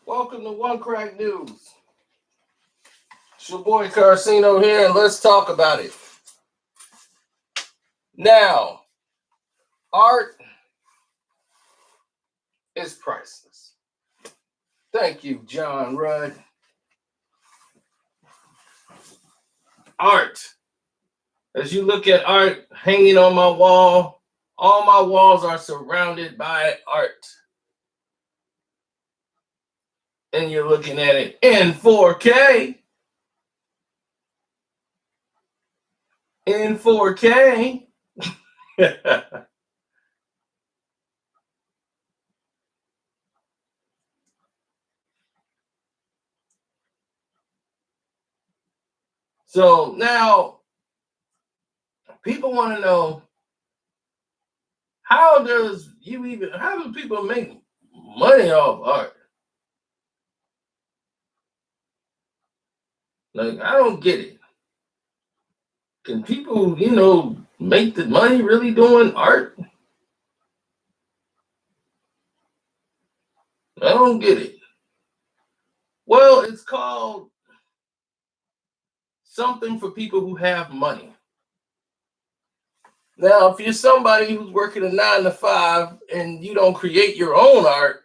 Welcome to Onecraknews. It's your boy Karceno here, and let's talk about it. Now, art is priceless. Thank you, John Rudd. Art. As you look at art hanging on my wall, all my walls are surrounded by art. And you're looking at it in 4K. In 4K. So now people want to know, how do people make money off art? Like, I don't get it. Can people, make the money really doing art? I don't get it. Well, it's called something for people who have money. Now, if you're somebody who's working a 9 to 5 and you don't create your own art,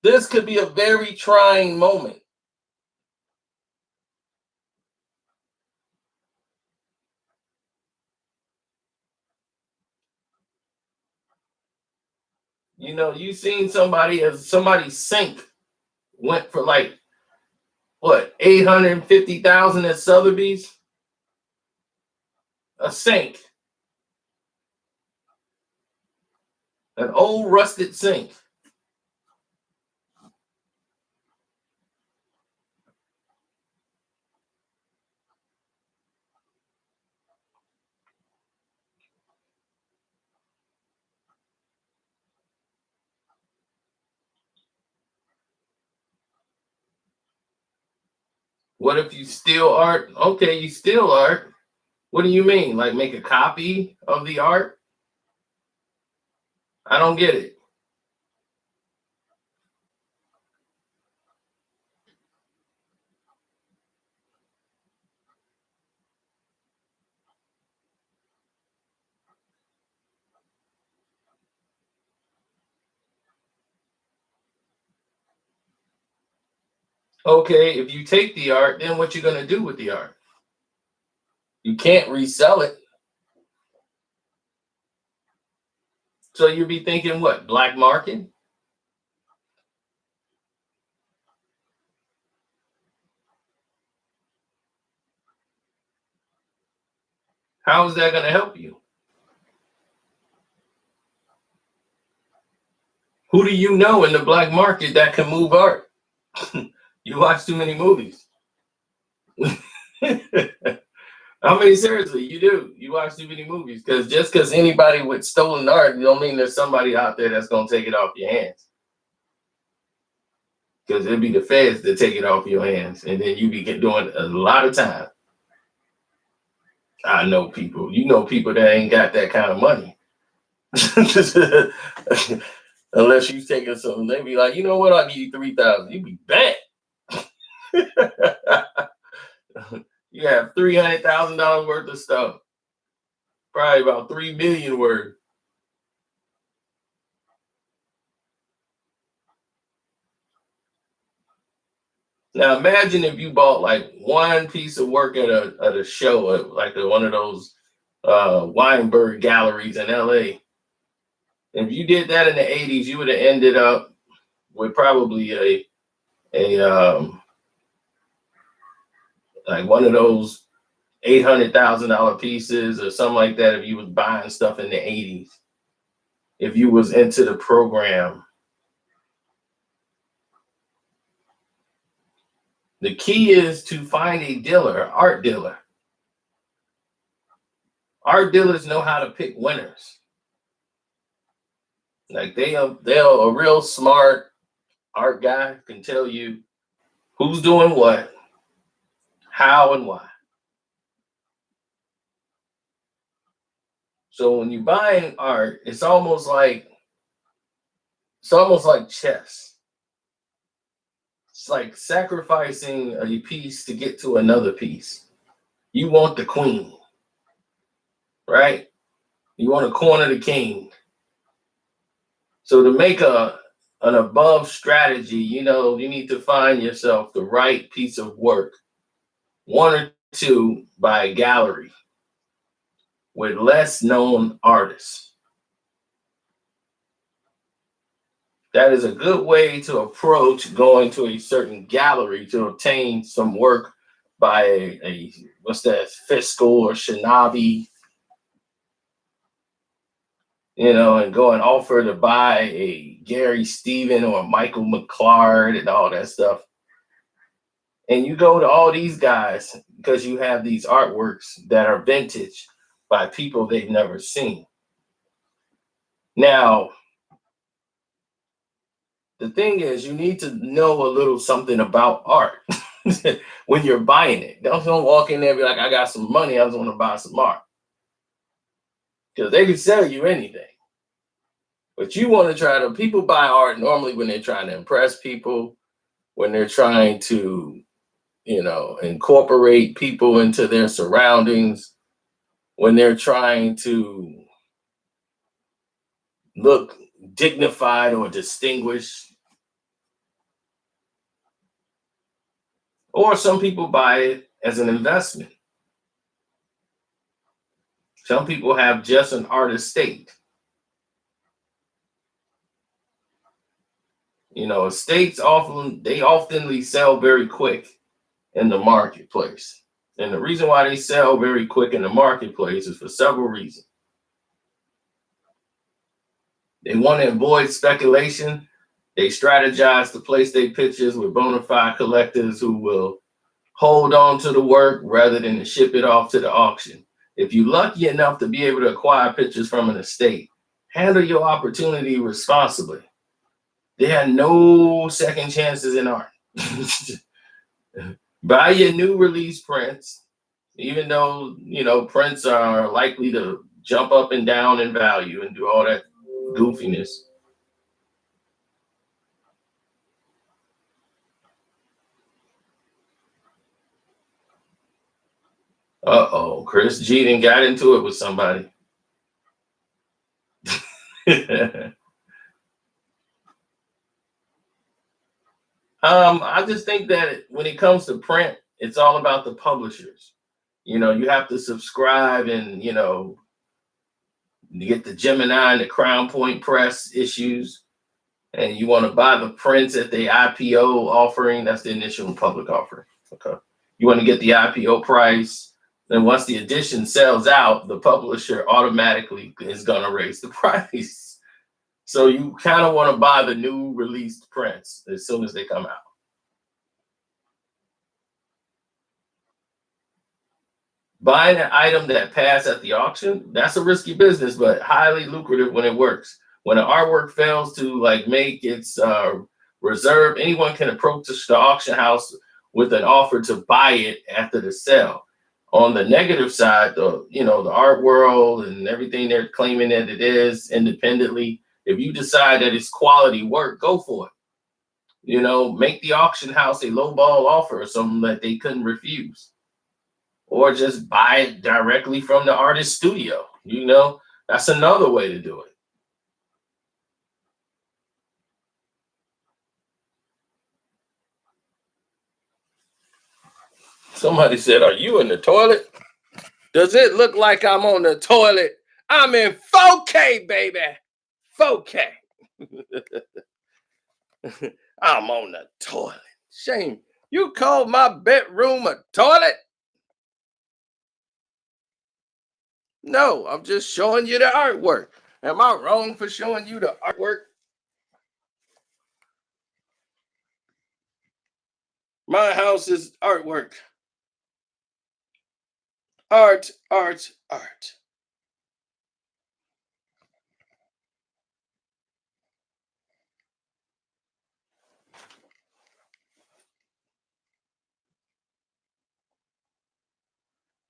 this could be a very trying moment. You've seen somebody's sink went for like what, 850,000 at Sotheby's? A sink. An old rusted sink. What if you steal art? Okay, you steal art. What do you mean? Like, make a copy of the art? I don't get it. Okay, if you take the art, then what you gonna do with the art? You can't resell it. So you'll be thinking, what, black market? How is that gonna help you? Who do you know in the black market that can move art? You watch too many movies. I mean, seriously, you do. You watch too many movies, because just because anybody with stolen art, you don't mean there's somebody out there that's gonna take it off your hands. Because it'd be the feds that take it off your hands, and then you be doing a lot of time. I know people. You know people that ain't got that kind of money. Unless you taking something, they be like, you know what? I'll give you 3,000. You be bad. You have $300,000 worth of stuff. Probably about 3 million worth. Now imagine if you bought like one piece of work at a show, like one of those Weinberg galleries in LA. If you did that in the 80s, you would have ended up with probably a like one of those $800,000 pieces or something like that. If you was buying stuff in the 80s, if you was into the program. The key is to find a dealer, art dealer. Art dealers know how to pick winners. Like they'll a real smart art guy can tell you who's doing what, how and why. So when you're buying art, it's almost like chess. It's like sacrificing a piece to get to another piece. You want the queen, right? You want to corner the king. So to make an above strategy, you need to find yourself the right piece of work, one or two by a gallery with less known artists. That is a good way to approach going to a certain gallery to obtain some work by a what's that, Fiscal or Shinabi, and go and offer to buy a Gary Stephen or a Michael McClard and all that stuff. And you go to all these guys because you have these artworks that are vintage by people they've never seen. Now, the thing is, you need to know a little something about art when you're buying it. Don't walk in there and be like, I got some money, I just want to buy some art. Because they can sell you anything. But you want to try to, people buy art normally when they're trying to impress people, when they're trying to, incorporate people into their surroundings, when they're trying to look dignified or distinguished. Or some people buy it as an investment. Some people have just an art estate. Estates often sell very quick in the marketplace. And the reason why they sell very quick in the marketplace is for several reasons. They want to avoid speculation. They strategize to place their pictures with bona fide collectors who will hold on to the work rather than to ship it off to the auction. If you're lucky enough to be able to acquire pictures from an estate, handle your opportunity responsibly. There are no second chances in art. Buy your new release prints, even though, prints are likely to jump up and down in value and do all that goofiness. Uh-oh, Chris G got into it with somebody. I just think that when it comes to print, it's all about the publishers. You have to subscribe and, you get the Gemini and the Crown Point Press issues, and you want to buy the prints at the IPO offering. That's the initial public offering. Okay. You want to get the IPO price. Then once the edition sells out, the publisher automatically is going to raise the price. So you kind of want to buy the new released prints as soon as they come out. Buying an item that passed at the auction, that's a risky business, but highly lucrative when it works. When an artwork fails to make its reserve, anyone can approach the auction house with an offer to buy it after the sale. On the negative side, the art world and everything they're claiming that it is independently, if you decide that it's quality work, go for it. Make the auction house a lowball offer or something that they couldn't refuse. Or just buy it directly from the artist studio. That's another way to do it. Somebody said, are you in the toilet? Does it look like I'm on the toilet? I'm in 4K, baby. 4K. I'm on the toilet. Shame. You called my bedroom a toilet? No, I'm just showing you the artwork. Am I wrong for showing you the artwork? My house is artwork. Art, art, art.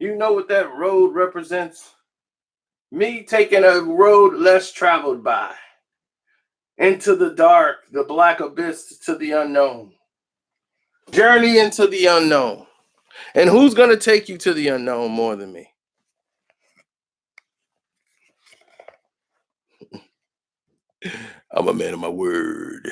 You know what that road represents? Me taking a road less traveled by. Into the dark, the black abyss, to the unknown. Journey into the unknown. And who's going to take you to the unknown more than me? I'm a man of my word.